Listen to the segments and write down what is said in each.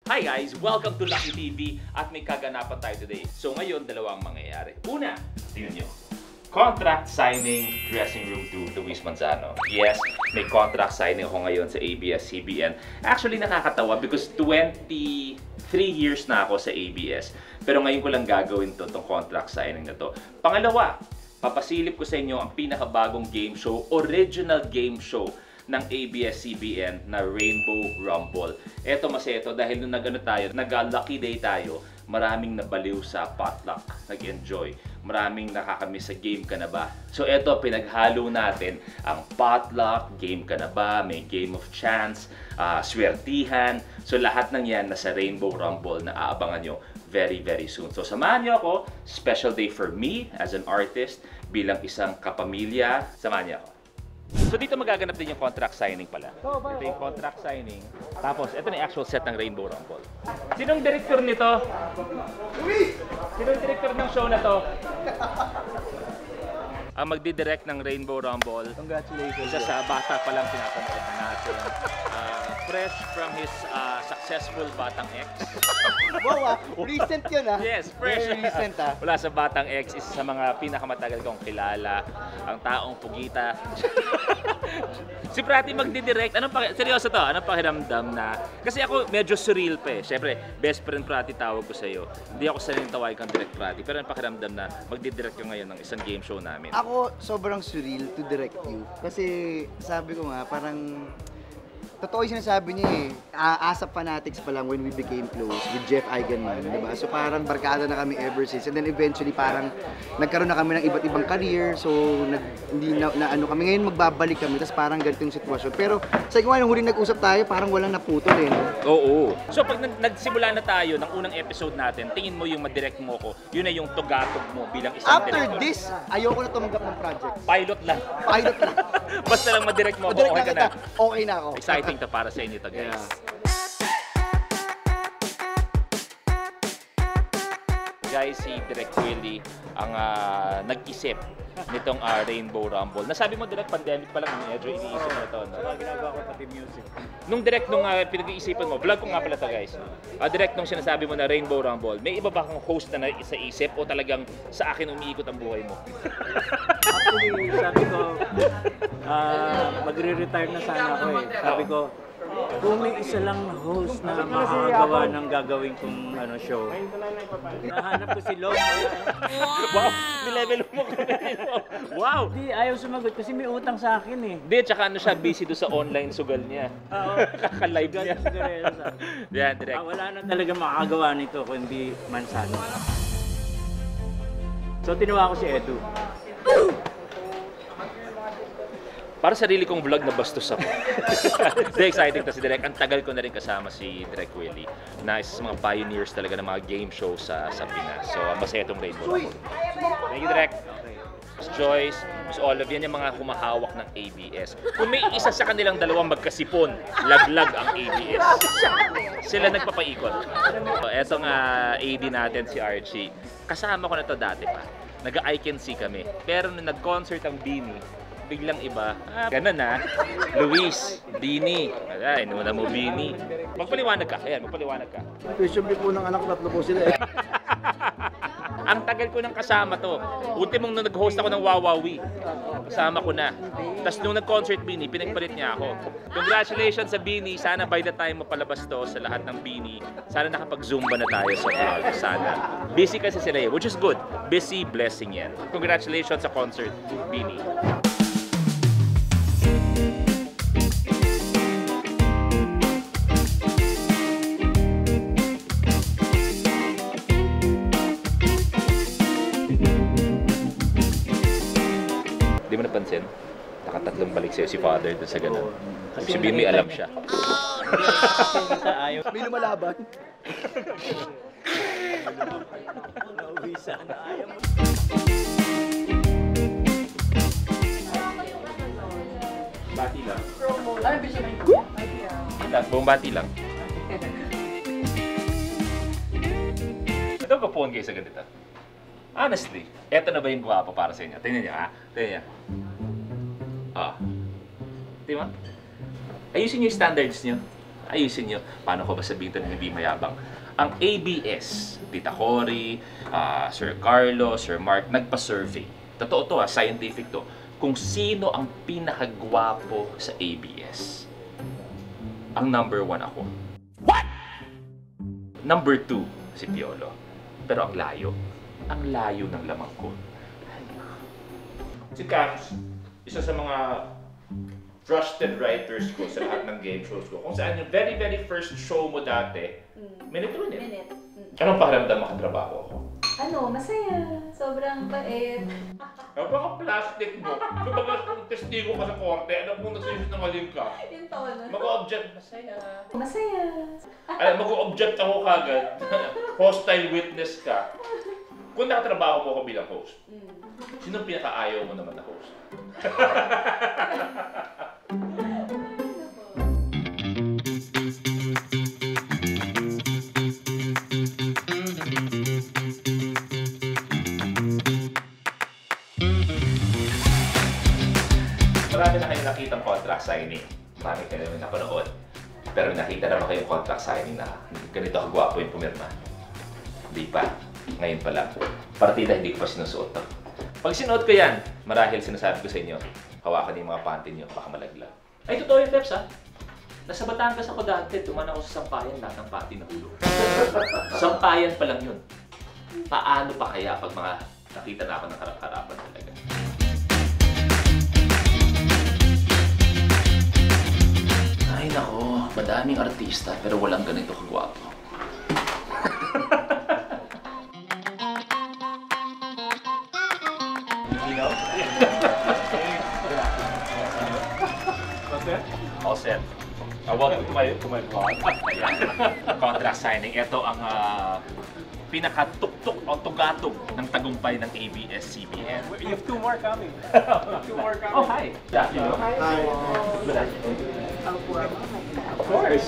Hi guys! Welcome to Lucky TV at may kaganapan tayo today. So ngayon, dalawang mangyayari. Una, tingnan nyo. Contract signing dressing room to Luis Manzano. Yes, may contract signing ako ngayon sa ABS-CBN. Actually, nakakatawa because 23 years na ako sa ABS. Pero ngayon ko lang gagawin itong contract signing na to. Pangalawa, papasilip ko sa inyo ang pinakabagong game show, original game show ng ABS-CBN na Rainbow Rumble. Eto masaya ito dahil nung nag-lucky day tayo, maraming nabaliw sa potluck, nag-enjoy. Maraming nakakamiss sa Game Ka Na Ba. So eto, pinaghalo natin ang potluck, Game Ka Na Ba, may Game of Chance, swertihan. So lahat ng yan nasa Rainbow Rumble na aabangan nyo very, very soon. So samahan nyo ako, special day for me as an artist, bilang isang kapamilya. Samahan nyo ako. So dito magaganap din yung contract signing pala. Ito yung contract signing. Tapos ito na yung actual set ng Rainbow Rumble. Sinong director nito? Sinong director ng show na to? Ang magdidirect ng Rainbow Rumble. Congratulations. Isa sa bata pa lang pinapanood natin. Fresh from his successful Batang X. Wow, recent yun ah. Yes, fresh. Very recent ah. Wala sa Batang X, isa sa mga pinakamatagal kong kilala. Ang taong pugita. Si Prati magdidirect. Seryoso to, anong pakiramdam na? Kasi ako medyo surreal pa eh. Siyempre, best friend Prati tawag ko sa'yo. Hindi ako sanay tawag kang direct Prati. Pero anong pakiramdam na magdidirect ka ngayon ng isang game show namin? Ako, sobrang surreal to direct you. Kasi sabi ko nga, parang totoo yung sinasabi niya eh. As a fanatics pa lang when we became close with Jeff Eigenman, diba? So parang barkada na kami ever since. And then eventually parang nagkaroon na kami ng iba't ibang career. So hindi na ano kami. Ngayon magbabalik kami. Tapos parang ganito yung sitwasyon. Pero sa ikaw nung huling nag-usap tayo, parang walang naputol eh. No? Oo. So pag nagsimula na tayo ng unang episode natin, tingin mo yung madirect mo ko, yun na yung tugatog mo bilang isang After director. this, ayoko na tumanggap ng project. Pilot lang. Pilot lang. Basta lang madirect mo ako, Madirect okay ka lang na. kita. Okay na ako. Exciting to para sa inyo to, guys. Yeah. Guys, si Direct Willie ang nag-isip nitong Rainbow Rumble. Nasabi mo direct pandemic pa lang, medyo iniisip mo ito. No? Ginagawa ko pati music. Nung direct nung pinag-iisipan mo, vlog ko nga pala ito guys. Direct nung sinasabi mo na Rainbow Rumble, may iba ba kang host na sa isip o talagang sa akin umiikot ang buhay mo? Actually, sabi ko, magre-retire na sana ako eh. Sabi ko, kung may isa lang host na makakagawa ng gagawin kong show, nahanap ko si Long. Wow! Nilevel mo ko. Wow! Hindi, ayaw sumagot kasi may utang sa akin eh. Hindi, tsaka ano siya, busy doon sa online sugal niya. Oo. Kaka-live niya. Yan, direct. Wala na talaga makakagawa nito kundi Manzano. So, tinuwa ko si Edu. Para sarili kong vlog na bastos ako. Very exciting to si Direk. Ang tagal ko na rin kasama si Direk Willie na isa sa mga pioneers talaga ng mga game show sa Pinas. So, masaya itong Rainbow Rumble. Thank you, Direk. Miss Joyce, Miss Olive, yan yung mga humahawak ng ABS. Kung may isa sa kanilang dalawang magkasipon, laglag ang ABS. Sila nagpapaikot. So, etong AD natin, si Archie. Kasama ko na to dati pa. Nag-I Can See kami. Pero nung nag-concert ang Beanie, biglang iba. Ganun na. Luis, Bini. Ay, inuna mo Bini. Magpaliwanag ka. Ayan, magpaliwanag ka. Tuition fee po ng anak ko, 3 po sila eh. Ang tagal ko nang kasama to. Ultimong nung nag-host ako ng Wawawi. Kasama ko na. Tapos nung nag-concert Bini, pinagpalit niya ako. Congratulations sa Bini. Sana by the time mapalabas to sa lahat ng Bini, sana nakapag-zumba na tayo sa vlog. Sana. Busy kasi sila eh, which is good. Busy, blessing yan. Congratulations sa concert, Bini. Di mo napansin? Nakatatlong balik sa'yo si father doon sa ganun. Si Bini alam siya. May lumalaban. Nauwi sana. Ayaw mo. Bati lang. Buong bati lang. Ito ka phone kayo sa ganito. Honestly, eto na ba yung guwapo para sa inyo? Tingnan niyo ha. Tingnan niyo. Di ba? Ayusin niyo yung standards niyo. Ayusin nyo. Paano ko ba sabihin ito na hindi mayabang? Ang ABS, Tita Cory, Sir Carlo, Sir Mark, nagpa-survey. Totoo to scientific to. Kung sino ang pinakagwapo sa ABS. Ang number 1 ako. What? Number 2, si Piolo. Pero ang layo ng lamang ko. Si Cams, isa sa mga trusted writers ko sa lahat ng game shows ko. Kung saan yung very, very first show mo dati, minute to minute. Anong pakiramdam makatrabaho ako? Masaya. Sobrang bait. Napaka-plastic mo. Kumbaga kung testigo ka sa korte, alam mo nagsisinungaling ka. Yung tono. Mag-o-object, masaya. Masaya. Mag-o-object ako kagad. Hostile witness ka. Kung nakatrabaho mo ako bilang host, sino pinaka-ayaw mo naman na host? Marami na kayo nakitang contract signing. Marami kayo namin napanood. Pero nakita naman kayong contract signing na ganito kagwapo yung pumirma. Hindi pa. Ngayon pa lang. Partida hindi ko pa sinusuot to. Pag sinuot ko yan, marahil sinasabi ko sa inyo, hawakan niyo yung mga panty niyo, baka malaglag. Ay, totoo yung Peps Nasa Batangas ako dati, duman ako sa Sampayan, lahat ng panty na ulo. Sampayan pa lang yun. Paano pa kaya pag mga nakita na ako ng harap-harapan talaga? Ay nako, madaming artista pero walang ganito kagwapo. All set. Welcome to my vlog. Contract signing. Ito ang pinakatuktok o tugatog ng tagumpay ng ABS-CBN. You have 2 more coming. Oh, hi. Jackie, no? Hi. Good afternoon. Of course.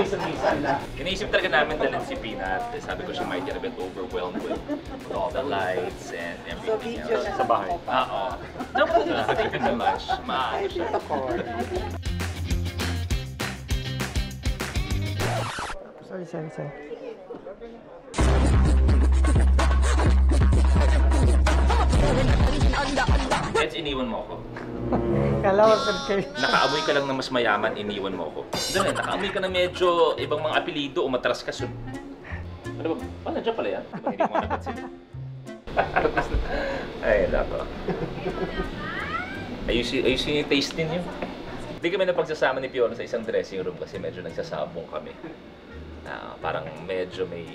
Misa-misa. Iniisip talaga namin dalhin si Peanut. Sabi ko siya might get a bit overwhelmed with all the lights and everything else. Sa bahay. Oo. No, thank you so much. Maayos siya. Sorry. Eds, iniwan mo ako. Kala ko kayo. Nakaamoy ka lang na mas mayaman, iniwan mo ako. Doon nakaamoy ka na medyo ibang mga apelido o matras ka. Ano ba? Nandiyan pala yan? Diba, hindi mo napansin? Ay, nako. Ayusin yung taste ninyo. Hindi kami napagsasama ni Piolo sa isang dressing room kasi medyo nagsasabong kami. Parang medyo may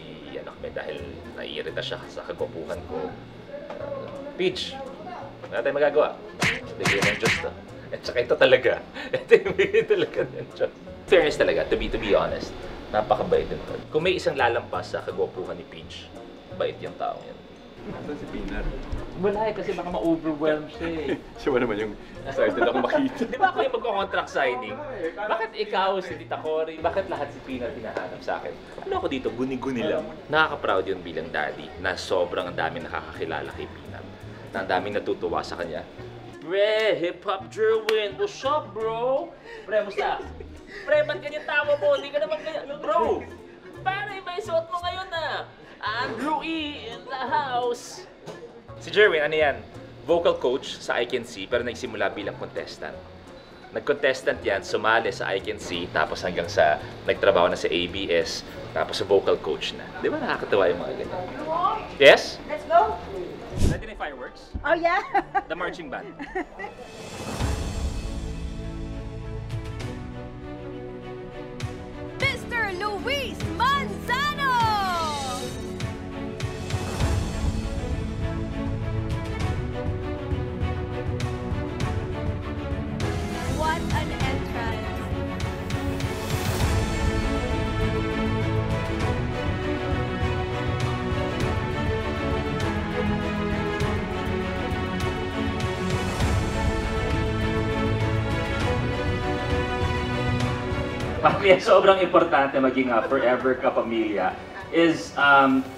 dahil naiirita siya sa kagwapuhan ko. Peach, wala tayong magagawa. Bigay ng Diyos to. At saka ito talaga. Ito yung bigay talaga ng Diyos. Fairness talaga, to be honest. Napakabait din. Kung may isang lalampas sa kagwapuhan ni Peach, bait yung taong yan. Nasaan si Pinar? Wala kasi baka ma-overwhelm siya eh. Siya ba naman yung started ako makita? Di ba ako yung magko-contract signing? Bakit ikaw, si Tita Cory, bakit lahat si Pinar hinahanap sa akin? Ano ako dito, guni-guni lang. Nakaka-proud yun bilang daddy na sobrang dami nakakakilala kay Pinar. Na ang daming natutuwa sa kanya. Pre, hip-hop Jerwin, what's up bro? Pre, musta? Pre, ba't ganyan tawa mo? Hindi ka naman ganyan. Bro, paano iba yung suot mo ngayon na? Andrew E. in the house. Si Jerwin, ano yan? Vocal coach sa I Can See, pero nagsimula bilang contestant. Nag-contestant yan, sumali sa I Can See, tapos hanggang sa nagtrabaho na sa ABS, tapos sa vocal coach na. Di ba nakakatawa yung mga ganyan? Yes? Let's go. Ready na yung fireworks? Oh, yeah. The marching band. Mr. Luis Manzano! What an entrance! Kaya sobrang importante maging forever kapamilya is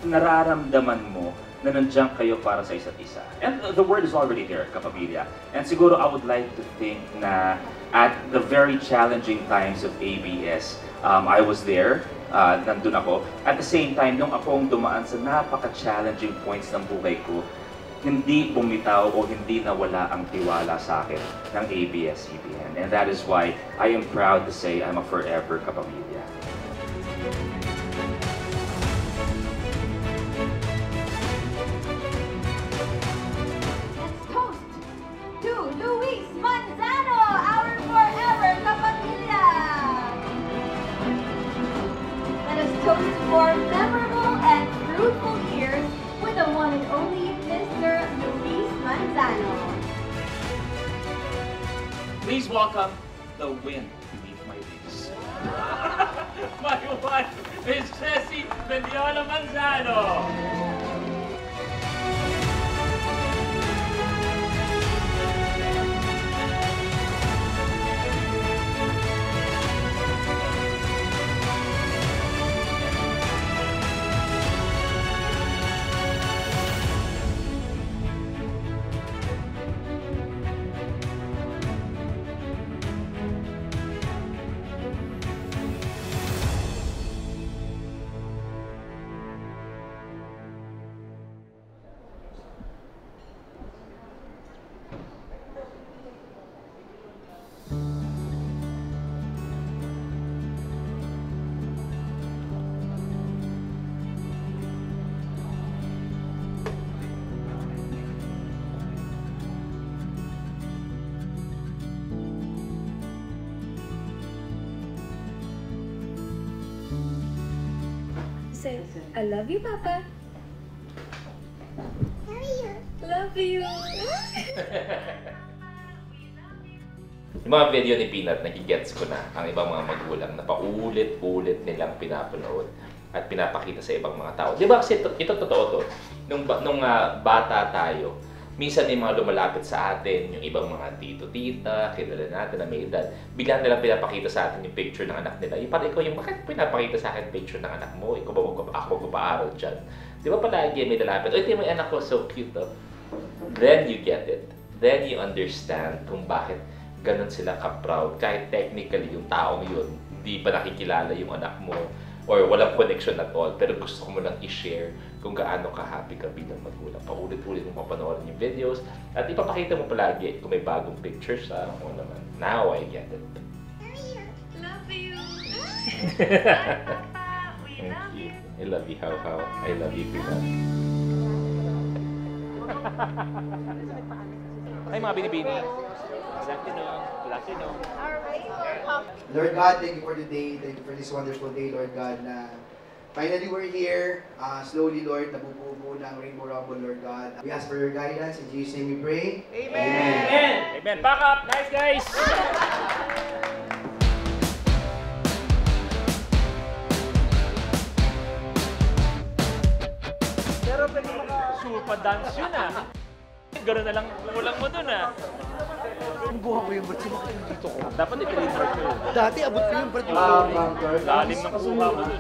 nararamdaman mo na nandiyan kayo para sa isa't isa. And the word is already there, kapamilya. And siguro I would like to think na at the very challenging times of ABS, I was there, nandun ako. At the same time, nung akong dumaan sa napaka-challenging points ng buhay ko, hindi bumitaw o hindi nawala ang tiwala sa akin ng ABS-CBN. And that is why I am proud to say I'm a forever kapamilya. Let's toast to Luis Manzano, our forever kapamilya. Let us toast for memorable and fruitful years with the one and only Mr. Luis Manzano. Please welcome the wind beneath my wings. My wife, Miss Jessie Mendiola Manzano. Say, I love you, Papa. Love you. Yung mga video ni Peanut, nagigets ko na ang ibang mga magulang na paulit-ulit nilang pinapanood at pinapakita sa ibang mga tao. Di ba kasi ito totoo to? Nung bata tayo, minsan yung mga lumalapit sa atin, yung ibang mga tito-tita, kilala natin na may edad, biglang nilang pinapakita sa atin yung picture ng anak nila. Yung parang ikaw yung, bakit pinapakita sa akin picture ng anak mo? Ikaw ba ako magpapaaral dyan? Di ba palagi may lalapit, ito yung anak ko, so cute to. Then you get it. Then you understand kung bakit ganun sila ka-proud. Kahit technically yung taong yun, hindi pa nakikilala yung anak mo or walang connection at all, pero gusto ko mo lang i-share kung gaano ka-happy ka bilang magulang. Paulit-ulit mo mapanoorin yung videos at ipapakita mo palagi kung may bagong pictures sa mo naman. Now I get it. Love you. Thank you. I love you, how. I love you, Peanut. Ay, mga binibini. Good afternoon. Good afternoon. Lord God, thank you for the day. Thank you for this wonderful day, Lord God, na finally we're here. Slowly, Lord, nabubuo na ang Rainbow Rumble, Lord God. We ask for your guidance. In Jesus' name we pray. Amen! Amen! Back up! Nice, guys! Pero pwede Super dance yun ah! Gano'n na lang kulang mo dun ah! Buha ko yung ba't sumakit dito ko? Dapat i-trademark ko yun. Dati abot ko yung ba't Lalim ng kuha mo dun.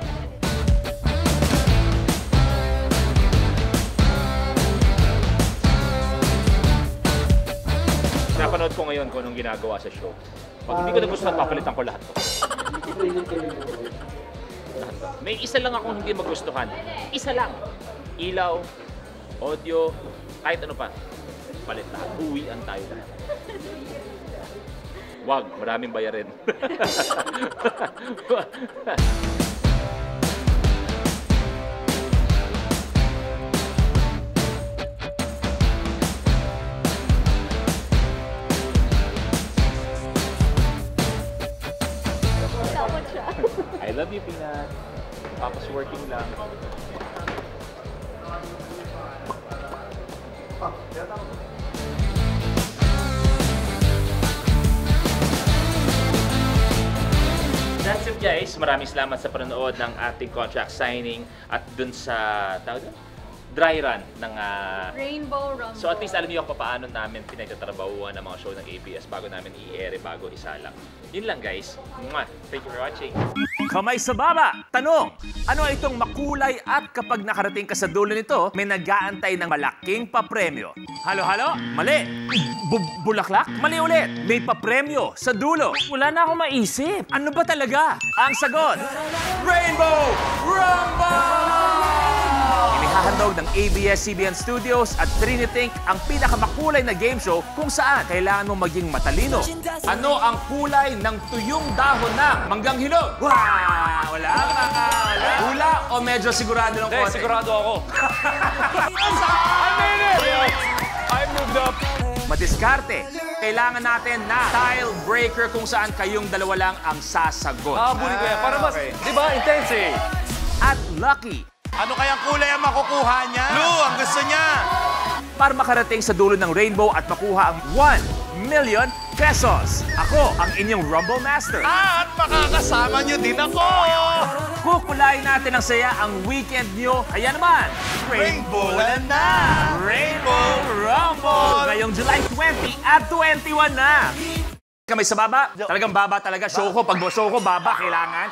Napanood ko ngayon kung anong ginagawa sa show. Pag hindi ko nagustuhan, papalitan ko lahat to. May isa lang akong hindi magustuhan. Isa lang. Ilaw, audio, kahit ano pa. Palit lahat. Uwian tayo lahat. Wag, maraming bayarin. I love you, Peanut. Papa's working lang. That's it, guys. Maraming salamat sa panonood ng ating contract signing at dun sa tawag doon? dry run ng Rainbow Rumble. So at least alam niyo kung paano namin pinagtatrabahuan ang mga show ng ABS bago namin i-air, bago isalang. Yun lang guys. Mwah! Thank you for watching. Kamay sa baba! Tanong! Ano itong makulay at kapag nakarating ka sa dulo nito, may nag-aantay ng malaking papremyo? Halo-halo? Mali! Bulaklak? Mali ulit! May papremyo sa dulo. Wala na akong maisip. Ano ba talaga? Ang sagot, Rainbow Rumble! Inihahandog ng ABS-CBN Studios at Trinitink ang pinakamakulay na game show kung saan kailangan mo maging matalino. Ano ang kulay ng tuyong dahon ng manggang hinog? Wow! Wala ka! Wala! Hula o medyo sigurado ng konti? Sigurado ako. I moved up! Madiskarte. Kailangan natin na tile breaker kung saan kayong dalawa lang ang sasagot. Habulin ko yan. Para mas, di ba, intense eh. At lucky. Ano kayang kulay ang makukuha niya? Blue, ang gusto niya. Para makarating sa dulo ng rainbow at makuha ang 1 million pesos. Ako, ang inyong Rumble Master. At makakasama niyo din ako. Kukulayin natin ang saya ang weekend nyo. Kaya naman, Rainbow na! Rainbow Rumble! Ngayong July 20 at 21 na. Kamay sa baba. Talagang baba talaga. Show ko. Pag show ko, baba kailangan.